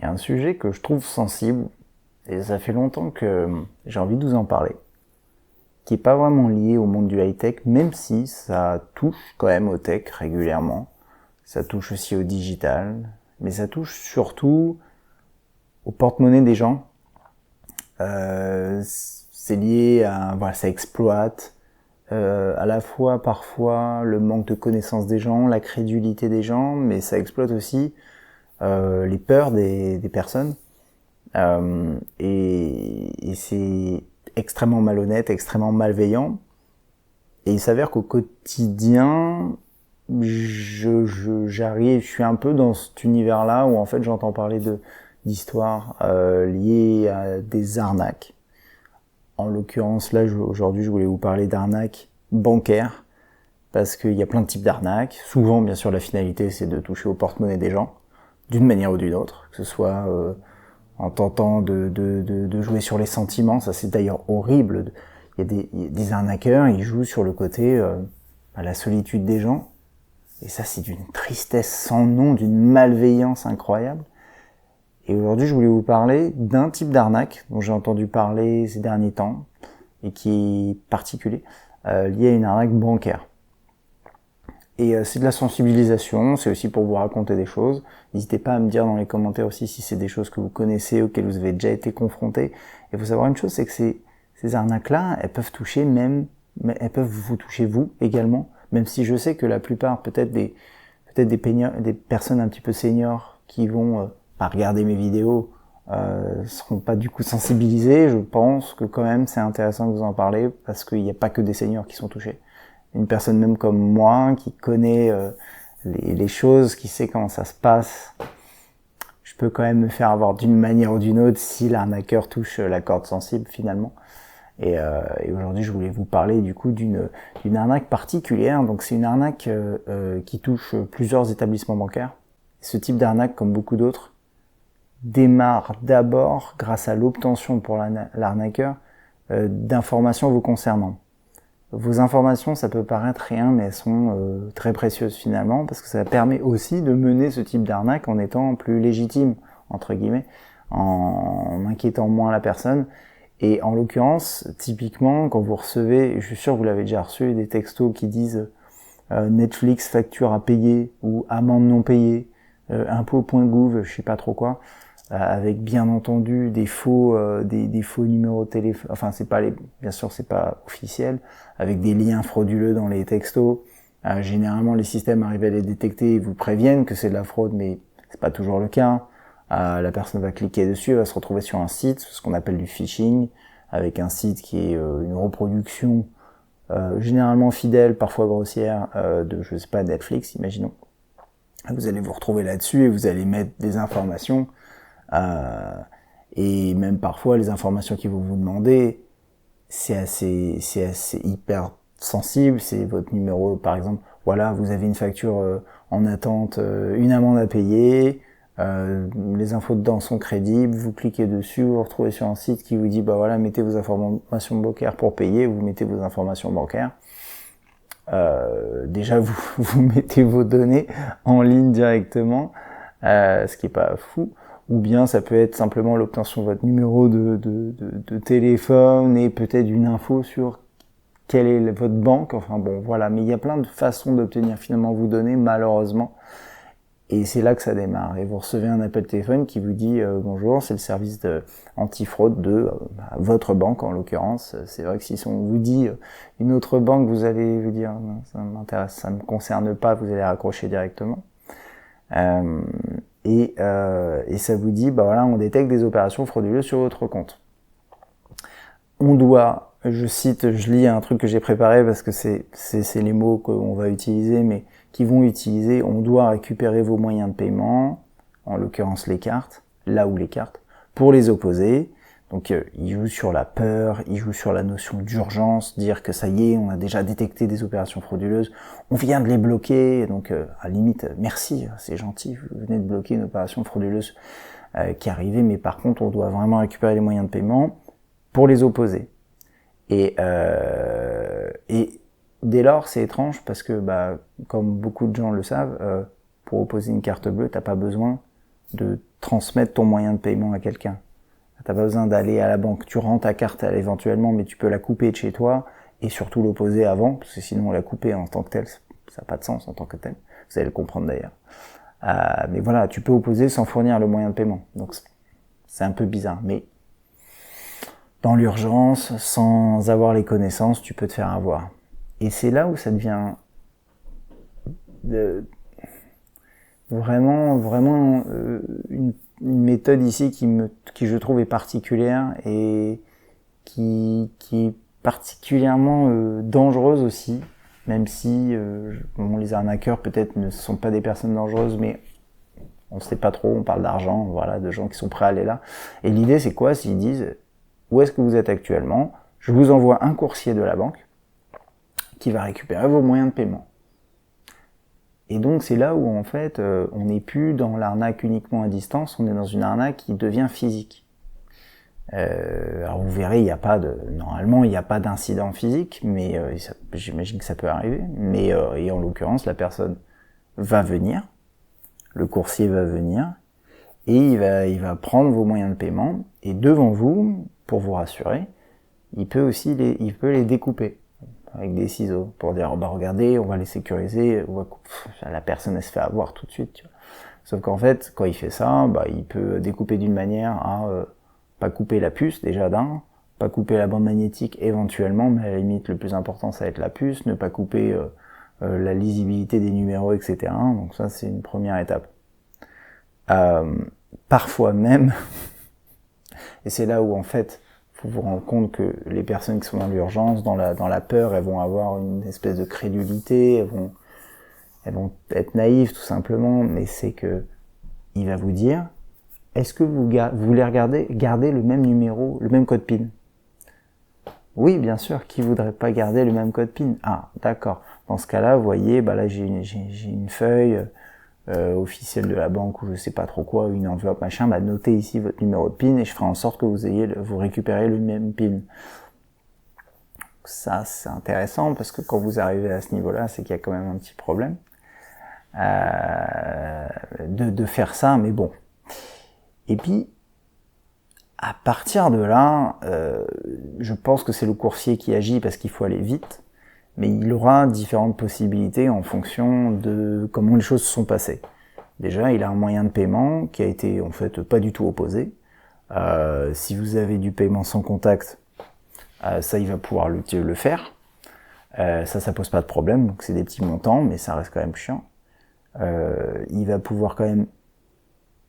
Il y a un sujet que je trouve sensible, et ça fait longtemps que j'ai envie de vous en parler, qui est pas vraiment lié au monde du high-tech, même si ça touche quand même au tech régulièrement. Ça touche aussi au digital, mais ça touche surtout au porte-monnaie des gens. C'est lié à, voilà, ça exploite à la fois parfois le manque de connaissance des gens, la crédulité des gens, mais ça exploite aussi les peurs des personnes. Et c'est extrêmement malhonnête, extrêmement malveillant. Et il s'avère qu'au quotidien, je suis un peu dans cet univers-là où en fait j'entends parler d'histoires liées à des arnaques. En l'occurrence, là, aujourd'hui, je voulais vous parler d'arnaques bancaires, parce qu'il y a plein de types d'arnaques. Souvent, bien sûr, la finalité, c'est de toucher au porte-monnaie des gens, d'une manière ou d'une autre, que ce soit en tentant de jouer sur les sentiments. Ça, c'est d'ailleurs horrible. Il y a des arnaqueurs, ils jouent sur le côté la solitude des gens. Et ça, c'est d'une tristesse sans nom, d'une malveillance incroyable. Et aujourd'hui, je voulais vous parler d'un type d'arnaque dont j'ai entendu parler ces derniers temps et qui est particulier, lié à une arnaque bancaire. Et c'est de la sensibilisation, c'est aussi pour vous raconter des choses. N'hésitez pas à me dire dans les commentaires aussi si c'est des choses que vous connaissez, auxquelles vous avez déjà été confrontés. Et il faut savoir une chose, c'est que ces arnaques-là, elles peuvent toucher elles peuvent vous toucher vous également, même si je sais que la plupart, peut-être des personnes un petit peu seniors qui vont pas regarder mes vidéos, seront pas du coup sensibilisées. Je pense que quand même c'est intéressant de vous en parler parce qu'il n'y a pas que des seniors qui sont touchés. Une personne même comme moi qui connaît les choses, qui sait comment ça se passe, je peux quand même me faire avoir d'une manière ou d'une autre si l'arnaqueur touche la corde sensible finalement. Et aujourd'hui, je voulais vous parler du coup d'une arnaque particulière. Donc c'est une arnaque qui touche plusieurs établissements bancaires. Ce type d'arnaque, comme beaucoup d'autres, démarre d'abord grâce à l'obtention pour l'arnaqueur d'informations vous concernant. Vos informations, ça peut paraître rien, mais elles sont très précieuses finalement, parce que ça permet aussi de mener ce type d'arnaque en étant plus légitime, entre guillemets, en inquiétant moins la personne. Et en l'occurrence, typiquement, quand vous recevez, je suis sûr que vous l'avez déjà reçu, des textos qui disent Netflix facture à payer ou amende non payée, impôt.gouv, je sais pas trop quoi, avec bien entendu des faux numéros de téléphone, enfin bien sûr c'est pas officiel, avec des liens frauduleux dans les textos. Généralement les systèmes arrivent à les détecter et vous préviennent que c'est de la fraude, mais c'est pas toujours le cas. La personne va cliquer dessus, elle va se retrouver sur un site, ce qu'on appelle du phishing, avec un site qui est une reproduction généralement fidèle, parfois grossière, de je sais pas Netflix, imaginons. Vous allez vous retrouver là-dessus et vous allez mettre des informations. Et même parfois les informations qu'ils vont vous demander, c'est assez hyper sensible. C'est votre numéro, par exemple, voilà, vous avez une facture en attente, une amende à payer, les infos dedans sont crédibles, vous cliquez dessus, vous vous retrouvez sur un site qui vous dit bah voilà, mettez vos informations bancaires pour payer, vous mettez vos informations bancaires. Déjà vous mettez vos données en ligne directement, ce qui est pas fou. Ou bien ça peut être simplement l'obtention de votre numéro de téléphone et peut-être une info sur quelle est votre banque. Enfin bon, voilà. Mais il y a plein de façons d'obtenir finalement vos données, malheureusement. Et c'est là que ça démarre. Et vous recevez un appel de téléphone qui vous dit bonjour, c'est le service anti-fraude de votre banque en l'occurrence. C'est vrai que si on vous dit une autre banque, vous allez vous dire ça m'intéresse, ça me concerne pas, vous allez raccrocher directement. Et ça vous dit bah voilà, on détecte des opérations frauduleuses sur votre compte. On doit, je lis un truc que j'ai préparé parce que c'est les mots qu'on va utiliser, mais qui vont utiliser, on doit récupérer vos moyens de paiement, en l'occurrence les cartes, pour les opposer. Donc il joue sur la peur, il joue sur la notion d'urgence, dire que ça y est, on a déjà détecté des opérations frauduleuses, on vient de les bloquer, donc à la limite, merci, c'est gentil, vous venez de bloquer une opération frauduleuse qui est arrivée, mais par contre on doit vraiment récupérer les moyens de paiement pour les opposer. Et dès lors, c'est étrange parce que, comme beaucoup de gens le savent, pour opposer une carte bleue, t'as pas besoin de transmettre ton moyen de paiement à quelqu'un. T'as pas besoin d'aller à la banque. Tu rends ta carte éventuellement, mais tu peux la couper de chez toi et surtout l'opposer avant, parce que sinon la couper en tant que telle, ça n'a pas de sens en tant que tel. Vous allez le comprendre d'ailleurs. Mais voilà, tu peux opposer sans fournir le moyen de paiement. Donc c'est un peu bizarre, mais dans l'urgence, sans avoir les connaissances, tu peux te faire avoir. Et c'est là où ça devient vraiment une méthode ici qui je trouve est particulière et qui est particulièrement dangereuse aussi, même si bon, les arnaqueurs peut-être ne sont pas des personnes dangereuses, mais on ne sait pas trop, on parle d'argent, voilà, de gens qui sont prêts à aller là. Et l'idée c'est quoi? S'ils disent où est-ce que vous êtes actuellement, je vous envoie un coursier de la banque qui va récupérer vos moyens de paiement. Et donc c'est là où en fait on n'est plus dans l'arnaque uniquement à distance, on est dans une arnaque qui devient physique. Alors vous verrez, normalement il n'y a pas d'incident physique, mais j'imagine que ça peut arriver. Mais et en l'occurrence la personne va venir, le coursier va venir et il va prendre vos moyens de paiement et devant vous, pour vous rassurer, il peut les découper avec des ciseaux pour dire bah regardez, on va les sécuriser, la personne elle se fait avoir tout de suite. Tu vois. Sauf qu'en fait, quand il fait ça, bah il peut découper d'une manière à pas couper la puce déjà pas couper la bande magnétique éventuellement, mais à la limite le plus important ça va être la puce, ne pas couper la lisibilité des numéros, etc. Donc ça c'est une première étape. Parfois même, et c'est là où en fait faut vous rendre compte que les personnes qui sont dans l'urgence, dans la peur, elles vont avoir une espèce de crédulité, elles vont être naïves tout simplement, mais c'est que il va vous dire est-ce que vous voulez garder le même numéro, le même code PIN? Oui, bien sûr, qui voudrait pas garder le même code PIN? Ah, d'accord. Dans ce cas-là, vous voyez, bah là j'ai une feuille officielle de la banque ou je sais pas trop quoi, une enveloppe machin, bah notez ici votre numéro de PIN et je ferai en sorte que vous récupérez le même PIN. Ça c'est intéressant parce que quand vous arrivez à ce niveau-là, c'est qu'il y a quand même un petit problème de faire ça, mais bon. Et puis à partir de là, je pense que c'est le coursier qui agit parce qu'il faut aller vite, mais il aura différentes possibilités en fonction de comment les choses se sont passées. Déjà, il a un moyen de paiement qui a été en fait pas du tout opposé. Si vous avez du paiement sans contact, ça il va pouvoir le faire. Ça pose pas de problème, donc c'est des petits montants, mais ça reste quand même chiant. Il va pouvoir quand même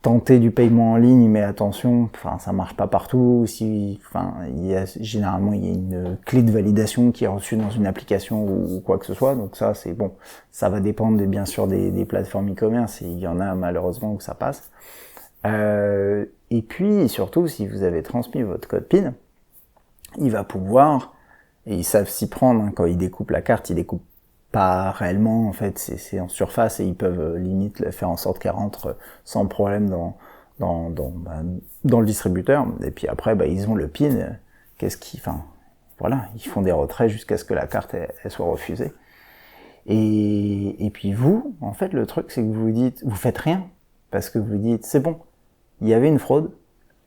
tenter du paiement en ligne, mais attention, ça marche pas partout. Généralement il y a une clé de validation qui est reçue dans une application ou quoi que ce soit. Donc ça c'est bon, ça va dépendre bien sûr des plateformes e-commerce. Il y en a malheureusement où ça passe. Et puis surtout si vous avez transmis votre code PIN, il va pouvoir, et ils savent s'y prendre quand ils découpent la carte, ils découpent pas réellement, en fait, c'est en surface et ils peuvent limite faire en sorte qu'elle rentre sans problème dans le distributeur. Et puis après, ils ont le PIN. Voilà, ils font des retraits jusqu'à ce que la carte elle soit refusée. Et puis vous, en fait, le truc, c'est que vous faites rien parce que vous dites, c'est bon, il y avait une fraude,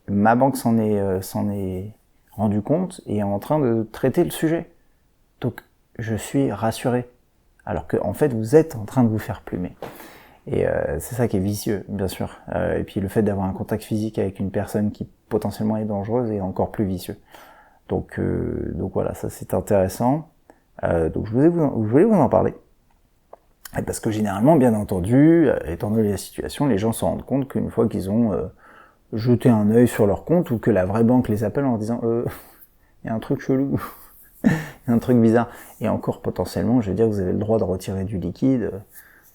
ma banque s'en est rendu compte et est en train de traiter le sujet. Donc, je suis rassuré. Alors que en fait vous êtes en train de vous faire plumer. Et c'est ça qui est vicieux, bien sûr. Et puis le fait d'avoir un contact physique avec une personne qui potentiellement est dangereuse est encore plus vicieux. Donc voilà, ça c'est intéressant. Donc je voulais vous en parler. Et parce que généralement, bien entendu, étant donné la situation, les gens se rendent compte qu'une fois qu'ils ont jeté un œil sur leur compte ou que la vraie banque les appelle en disant il y a un truc chelou. Un truc bizarre. Et encore potentiellement, je veux dire, vous avez le droit de retirer du liquide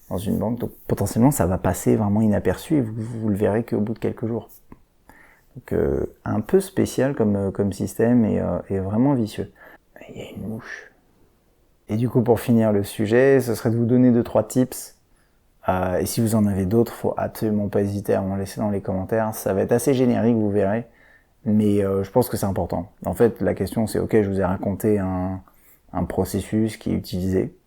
dans une banque, donc potentiellement ça va passer vraiment inaperçu et vous le verrez qu'au bout de quelques jours. Donc un peu spécial comme système et vraiment vicieux. Il y a une mouche. Et du coup, pour finir le sujet, ce serait de vous donner 2-3 tips. Et si vous en avez d'autres, faut absolument pas hésiter à m'en laisser dans les commentaires. Ça va être assez générique, vous verrez. Mais je pense que c'est important. En fait, la question c'est, ok, je vous ai raconté un processus qui est utilisé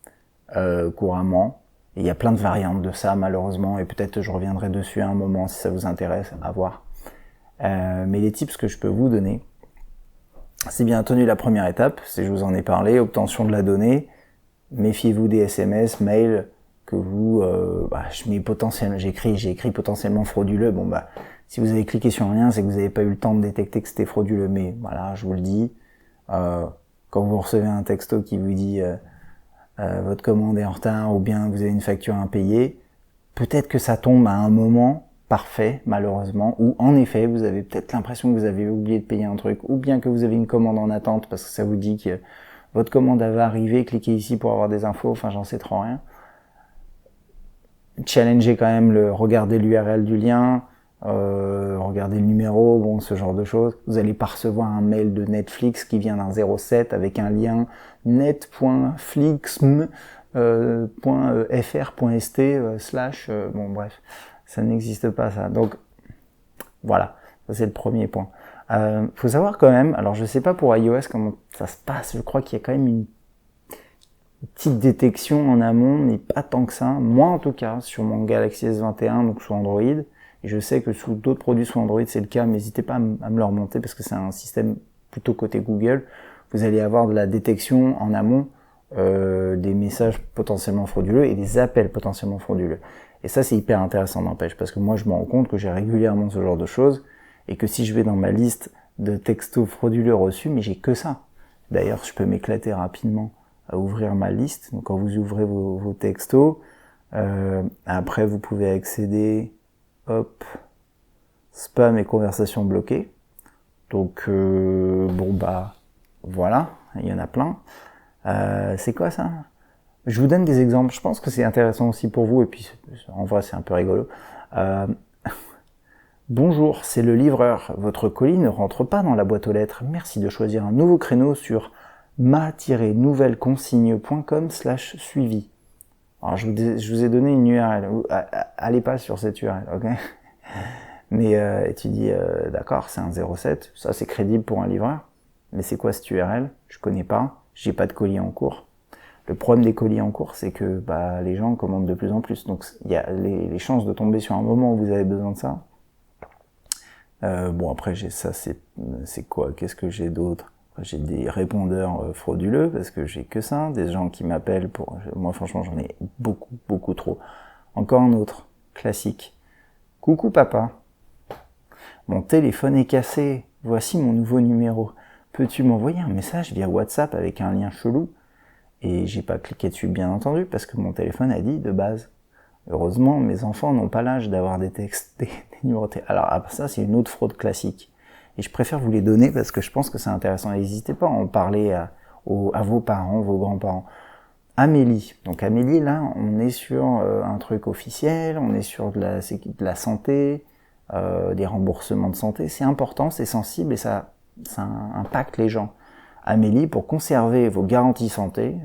couramment. Et il y a plein de variantes de ça, malheureusement, et peut-être je reviendrai dessus à un moment si ça vous intéresse, à voir. Mais les tips que je peux vous donner, c'est bien entendu la première étape, je vous en ai parlé, obtention de la donnée. Méfiez-vous des SMS, mails que vous, j'ai écrit potentiellement frauduleux. Bon bah, si vous avez cliqué sur rien, c'est que vous n'avez pas eu le temps de détecter que c'était frauduleux. Mais voilà, je vous le dis, quand vous recevez un texto qui vous dit votre commande est en retard ou bien vous avez une facture impayée, peut-être que ça tombe à un moment parfait, malheureusement, où en effet, vous avez peut-être l'impression que vous avez oublié de payer un truc, ou bien que vous avez une commande en attente parce que ça vous dit que votre commande va arriver, cliquez ici pour avoir des infos, enfin j'en sais trop rien. Challengez quand même regardez l'URL du lien, regardez le numéro, bon, ce genre de choses. Vous allez pas recevoir un mail de Netflix qui vient d'un 07 avec un lien net.flixm.fr.st / bon bref, ça n'existe pas ça. Donc voilà, ça c'est le premier point. Faut savoir quand même, alors je sais pas pour iOS comment ça se passe, je crois qu'il y a quand même une petite détection en amont, mais pas tant que ça. Moi en tout cas, sur mon Galaxy S21, donc sous Android, et je sais que sous d'autres produits sous Android c'est le cas, mais n'hésitez pas à me le remonter parce que c'est un système plutôt côté Google. Vous allez avoir de la détection en amont des messages potentiellement frauduleux et des appels potentiellement frauduleux. Et ça c'est hyper intéressant n'empêche, parce que moi je me rends compte que j'ai régulièrement ce genre de choses, et que si je vais dans ma liste de textos frauduleux reçus, mais j'ai que ça. D'ailleurs, je peux m'éclater rapidement à ouvrir ma liste. Donc quand vous ouvrez vos textos, après vous pouvez accéder, hop, spam et conversations bloquées. Donc bon bah voilà, il y en a plein. C'est quoi ça? Je vous donne des exemples, je pense que c'est intéressant aussi pour vous, et puis en vrai c'est un peu rigolo. Bonjour, c'est le livreur. Votre colis ne rentre pas dans la boîte aux lettres. Merci de choisir un nouveau créneau sur ma-nouvelleconsigne.com/suivi. Alors je vous ai donné une URL. Allez pas sur cette URL, ok? Mais tu dis, d'accord, c'est un 07, ça c'est crédible pour un livreur. Mais c'est quoi cette URL? Je connais pas, j'ai pas de colis en cours. Le problème des colis en cours, c'est que les gens commandent de plus en plus. Donc il y a les chances de tomber sur un moment où vous avez besoin de ça. Bon après ça c'est quoi? Qu'est-ce que j'ai d'autre? J'ai des répondeurs frauduleux parce que j'ai que ça, des gens qui m'appellent pour... Moi franchement j'en ai beaucoup trop. Encore un autre, classique. Coucou papa, mon téléphone est cassé, voici mon nouveau numéro. Peux-tu m'envoyer un message via WhatsApp avec un lien chelou? Et j'ai pas cliqué dessus bien entendu parce que mon téléphone a dit de base. Heureusement, mes enfants n'ont pas l'âge d'avoir des textes, des numérotés. Alors après ça, c'est une autre fraude classique. Et je préfère vous les donner parce que je pense que c'est intéressant. N'hésitez pas à en parler à vos parents, vos grands-parents. Amélie. Donc Amélie, là, on est sur un truc officiel, on est sur de la santé, des remboursements de santé. C'est important, c'est sensible et ça impacte les gens. Amélie, pour conserver vos garanties santé,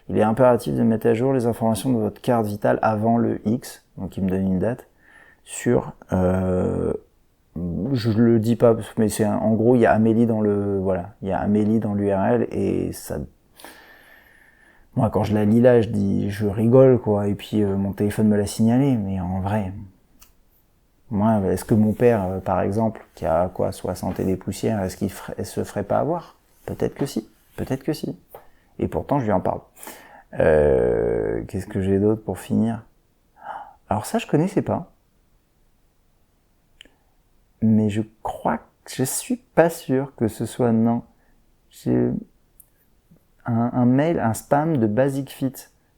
il est impératif de mettre à jour les informations de votre carte vitale avant le X, donc il me donne une date, sur, je le dis pas, mais c'est en gros, il y a Amélie dans il y a Amélie dans l'URL, et ça, moi quand je la lis là, je rigole, quoi, et puis mon téléphone me l'a signalé, mais en vrai, moi, est-ce que mon père, par exemple, qui a 60 et des poussières, est-ce qu'il se ferait pas avoir? Peut-être que si. Et pourtant, je lui en parle. Qu'est-ce que j'ai d'autre pour finir? Alors ça, je connaissais pas. Mais je suis pas sûr que ce soit non. J'ai un mail, un spam de Basic Fit.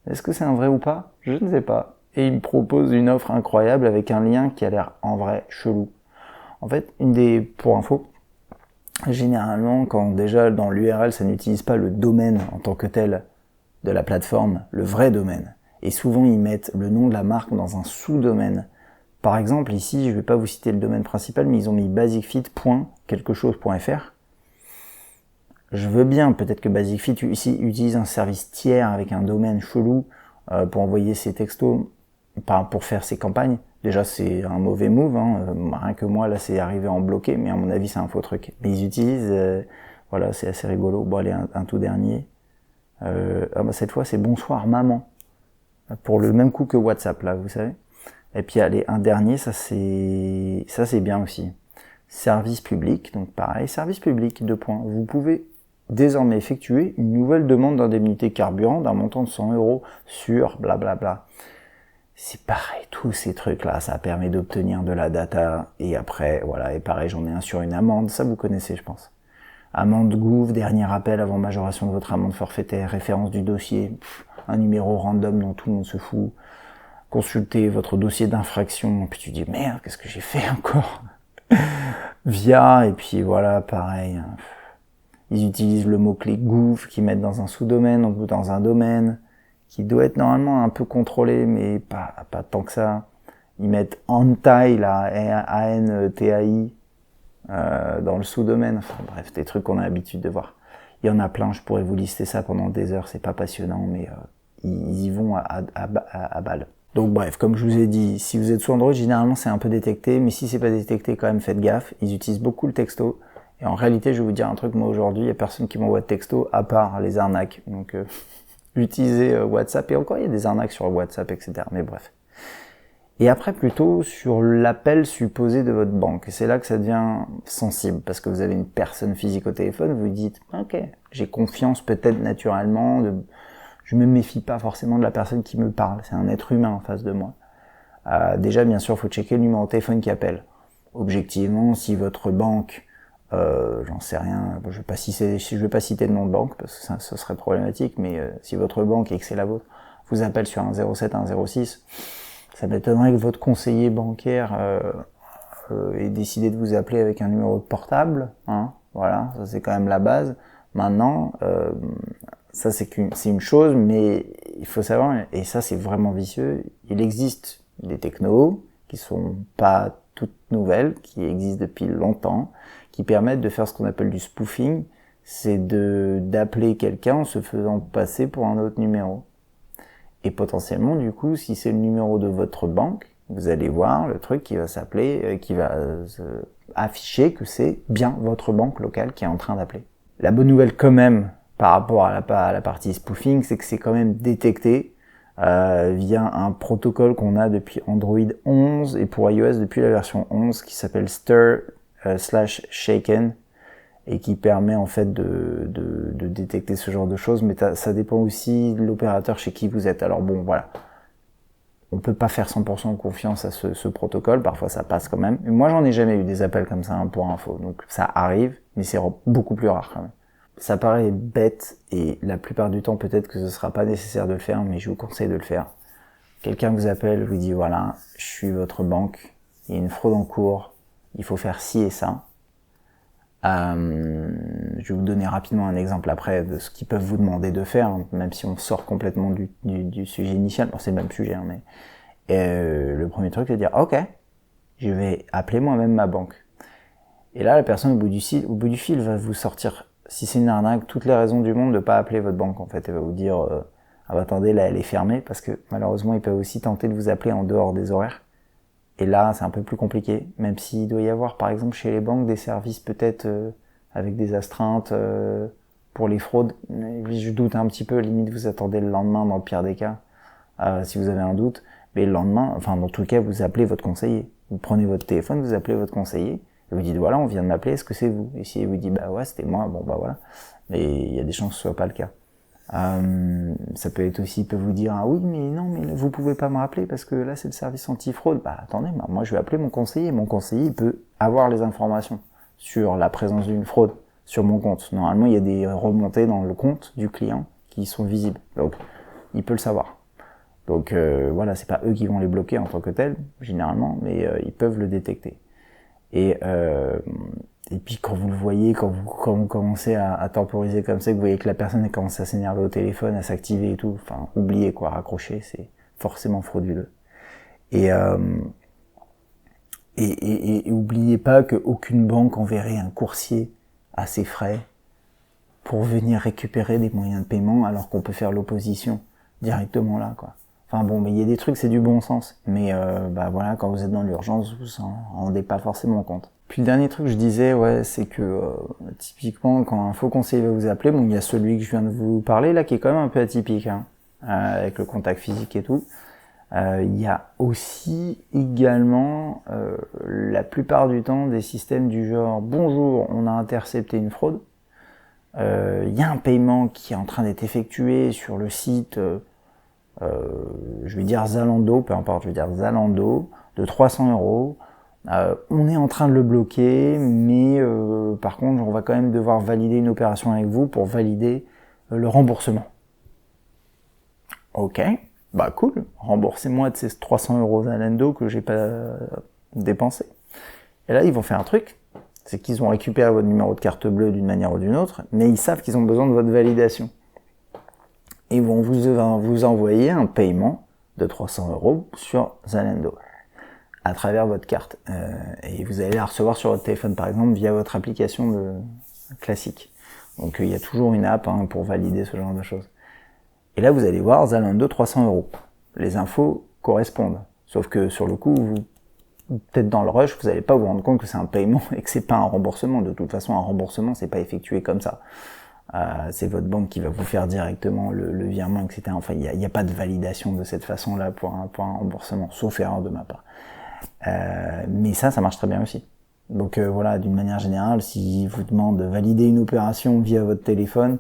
Est-ce que c'est un vrai ou pas? Je ne sais pas. Et il me propose une offre incroyable avec un lien qui a l'air en vrai chelou. En fait, pour info, généralement, quand déjà dans l'URL, ça n'utilise pas le domaine en tant que tel de la plateforme, le vrai domaine. Et souvent, ils mettent le nom de la marque dans un sous-domaine. Par exemple, ici, je ne vais pas vous citer le domaine principal, mais ils ont mis basicfit.quelquechose.fr. Je veux bien, peut-être que BasicFit ici utilise un service tiers avec un domaine chelou pour envoyer ses textos, pour faire ses campagnes. Déjà, c'est un mauvais move, rien que moi, là, c'est arrivé en bloqué, mais à mon avis, c'est un faux truc. Mais ils utilisent, voilà, c'est assez rigolo. Bon, allez, un tout dernier. Cette fois, c'est bonsoir maman. pour le même coût que WhatsApp, là, vous savez. Et puis, allez, un dernier, ça c'est bien aussi. Service public, donc pareil, service public, 2 points. Vous pouvez désormais effectuer une nouvelle demande d'indemnité carburant d'un montant de 100 € sur blablabla. C'est pareil, tous ces trucs-là, ça permet d'obtenir de la data, et après, voilà, et pareil, j'en ai un sur une amende, ça vous connaissez, je pense. Amende Gouv, dernier appel avant majoration de votre amende forfaitaire, référence du dossier, un numéro random dont tout le monde se fout. Consultez votre dossier d'infraction, puis tu dis, merde, qu'est-ce que j'ai fait encore? Via, et puis voilà, pareil. Ils utilisent le mot-clé Gouv, qu'ils mettent dans un sous-domaine ou dans un domaine, qui doit être normalement un peu contrôlé, mais pas tant que ça. Ils mettent Antai, là, A-N-T-A-I, dans le sous-domaine. Enfin bref, des trucs qu'on a l'habitude de voir. Il y en a plein, je pourrais vous lister ça pendant des heures, c'est pas passionnant, mais ils y vont à balle. Donc bref, comme je vous ai dit, si vous êtes sous Android, généralement c'est un peu détecté, mais si c'est pas détecté, quand même faites gaffe. Ils utilisent beaucoup le texto. Et en réalité, je vais vous dire un truc, moi aujourd'hui, il y a personne qui m'envoie de texto, à part les arnaques. Donc utilisez WhatsApp, et encore il y a des arnaques sur WhatsApp, etc. Mais bref. Et après, plutôt sur l'appel supposé de votre banque. Et c'est là que ça devient sensible, parce que vous avez une personne physique au téléphone, vous vous dites, ok, j'ai confiance peut-être naturellement, je me méfie pas forcément de la personne qui me parle, c'est un être humain en face de moi. Déjà, bien sûr, il faut checker le numéro de téléphone qui appelle. Objectivement, si votre banque, j'en sais rien, je vais pas citer de nom de banque, parce que ça serait problématique, mais si votre banque, et que c'est la vôtre, vous appelle sur un 07, un 06, ça m'étonnerait que votre conseiller bancaire ait décidé de vous appeler avec un numéro de portable, hein, voilà, ça c'est quand même la base. Maintenant, ça c'est une chose, mais il faut savoir, et ça c'est vraiment vicieux, il existe des technos qui sont pas toutes nouvelles, qui existent depuis longtemps, qui permettent de faire ce qu'on appelle du spoofing, c'est d'appeler quelqu'un en se faisant passer pour un autre numéro. Et potentiellement, du coup, si c'est le numéro de votre banque, vous allez voir le truc qui va s'appeler, qui va afficher que c'est bien votre banque locale qui est en train d'appeler. La bonne nouvelle quand même, par rapport à la partie spoofing, c'est que c'est quand même détecté via un protocole qu'on a depuis Android 11 et pour iOS depuis la version 11 qui s'appelle Stir/Shaken et qui permet en fait de détecter ce genre de choses, mais ça dépend aussi de l'opérateur chez qui vous êtes. Alors bon, voilà. On peut pas faire 100% confiance à ce protocole, parfois ça passe quand même. Mais moi j'en ai jamais eu des appels comme ça, hein, pour info, donc ça arrive, mais c'est beaucoup plus rare quand même. Ça paraît bête, et la plupart du temps peut-être que ce sera pas nécessaire de le faire, mais je vous conseille de le faire. Quelqu'un vous appelle, vous dit voilà, je suis votre banque, il y a une fraude en cours, il faut faire ci et ça. Je vais vous donner rapidement un exemple après de ce qu'ils peuvent vous demander de faire, hein, même si on sort complètement du sujet initial. Bon, c'est le même sujet, hein, mais le premier truc c'est de dire ok, je vais appeler moi-même ma banque. Et là, la personne au bout du fil va vous sortir, si c'est une arnaque, toutes les raisons du monde de pas appeler votre banque. En fait, elle va vous dire ah bah attendez, là elle est fermée, parce que malheureusement ils peuvent aussi tenter de vous appeler en dehors des horaires. Et là, c'est un peu plus compliqué, même s'il doit y avoir, par exemple, chez les banques, des services peut-être avec des astreintes pour les fraudes. Je doute un petit peu, limite vous attendez le lendemain dans le pire des cas, si vous avez un doute. Mais le lendemain, enfin dans tout cas, vous appelez votre conseiller. Vous prenez votre téléphone, vous appelez votre conseiller, et vous dites voilà, on vient de m'appeler, est-ce que c'est vous? Et si il vous dit bah ouais, c'était moi, bon bah voilà. Mais il y a des chances que ce soit pas le cas. Ça peut être aussi, il peut vous dire ah oui mais non mais vous pouvez pas me rappeler parce que là c'est le service anti-fraude. Bah attendez, moi je vais appeler mon conseiller il peut avoir les informations sur la présence d'une fraude sur mon compte. Normalement il y a des remontées dans le compte du client qui sont visibles, donc il peut le savoir. Donc voilà, c'est pas eux qui vont les bloquer en tant que tels généralement, mais ils peuvent le détecter. Et puis quand vous le voyez, quand vous commencez à temporiser comme ça, que vous voyez que la personne elle commence à s'énerver au téléphone, à s'activer et tout, enfin oubliez quoi, raccrocher, c'est forcément frauduleux. Et oubliez pas qu'aucune banque enverrait un coursier à ses frais pour venir récupérer des moyens de paiement alors qu'on peut faire l'opposition directement là, quoi. Enfin bon, mais il y a des trucs, c'est du bon sens, mais bah voilà, quand vous êtes dans l'urgence, vous en rendez pas forcément compte. Puis le dernier truc que je disais, ouais, c'est que typiquement quand un faux conseiller va vous appeler, bon, il y a celui que je viens de vous parler là qui est quand même un peu atypique, hein. avec le contact physique et tout. Il y a aussi également la plupart du temps des systèmes du genre bonjour, on a intercepté une fraude. Il y a un paiement qui est en train d'être effectué sur le site, je vais dire Zalando, peu importe, je vais dire Zalando, de 300 €. On est en train de le bloquer, mais par contre, on va quand même devoir valider une opération avec vous pour valider le remboursement. Ok, bah cool, remboursez-moi de ces 300 € Zalando que j'ai pas dépensé. Et là, ils vont faire un truc, c'est qu'ils ont récupéré votre numéro de carte bleue d'une manière ou d'une autre, mais ils savent qu'ils ont besoin de votre validation. Et ils vont vous envoyer un paiement de 300 € sur Zalando à travers votre carte. Et vous allez la recevoir sur votre téléphone, par exemple, via votre application classique. Donc il y a toujours une app pour valider ce genre de choses. Et là, vous allez voir Zalando 300 €. Les infos correspondent. Sauf que sur le coup, peut-être dans le rush, vous n'allez pas vous rendre compte que c'est un paiement et que c'est pas un remboursement. De toute façon, un remboursement, c'est pas effectué comme ça. C'est votre banque qui va vous faire directement le virement, etc. Enfin, il n'y a pas de validation de cette façon-là pour un remboursement, sauf erreur de ma part. Mais ça marche très bien aussi. Donc voilà, d'une manière générale, s'ils vous demandent de valider une opération via votre téléphone,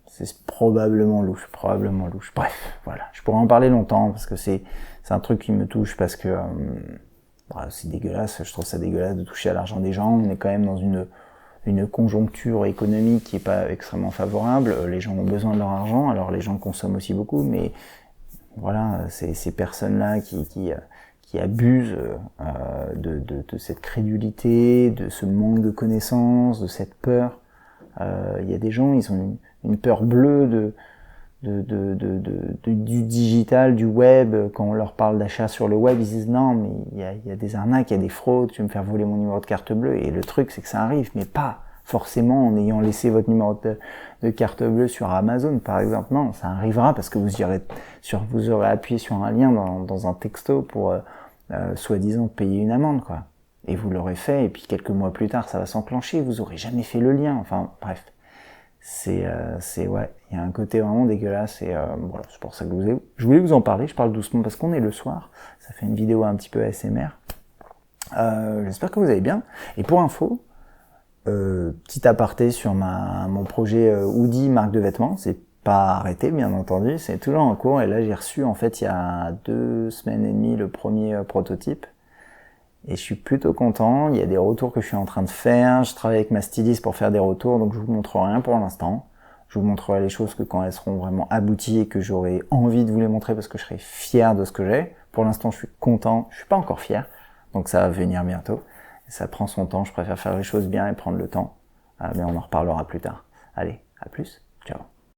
c'est probablement louche. Bref, voilà. Je pourrais en parler longtemps parce que c'est un truc qui me touche parce que c'est dégueulasse. Je trouve ça dégueulasse de toucher à l'argent des gens. On est quand même dans une conjoncture économique qui est pas extrêmement favorable. Les gens ont besoin de leur argent. Alors les gens consomment aussi beaucoup, mais voilà, ces personnes-là qui abusent de cette crédulité, de ce manque de connaissances, de cette peur. Il y a des gens, ils ont une peur bleue du digital, du web. Quand on leur parle d'achat sur le web, ils disent non, mais il y a des arnaques, il y a des fraudes, tu veux me faire voler mon numéro de carte bleue. Et le truc, c'est que ça arrive, mais pas forcément en ayant laissé votre numéro de carte bleue sur Amazon, par exemple. Non, ça arrivera parce que vous aurez appuyé sur un lien dans un texto pour soi-disant payer une amende, quoi. Et vous l'aurez fait, et puis quelques mois plus tard, ça va s'enclencher, vous aurez jamais fait le lien. Enfin, bref. Ouais, il y a un côté vraiment dégueulasse, et voilà, c'est pour ça que je voulais vous en parler. Je parle doucement parce qu'on est le soir. Ça fait une vidéo un petit peu ASMR. J'espère que vous allez bien. Et pour info, petit aparté sur mon projet Hoodie, marque de vêtements. C'est pas arrêté, bien entendu, c'est toujours en cours. Et là, j'ai reçu, en fait, il y a 2 semaines et demie, le premier prototype. Et je suis plutôt content, il y a des retours que je suis en train de faire, je travaille avec ma styliste pour faire des retours, donc je vous montre rien pour l'instant. Je vous montrerai les choses que quand elles seront vraiment abouties et que j'aurai envie de vous les montrer parce que je serai fier de ce que j'ai. Pour l'instant, je suis content, je suis pas encore fier, donc ça va venir bientôt. Ça prend son temps, je préfère faire les choses bien et prendre le temps, mais on en reparlera plus tard. Allez, à plus, ciao.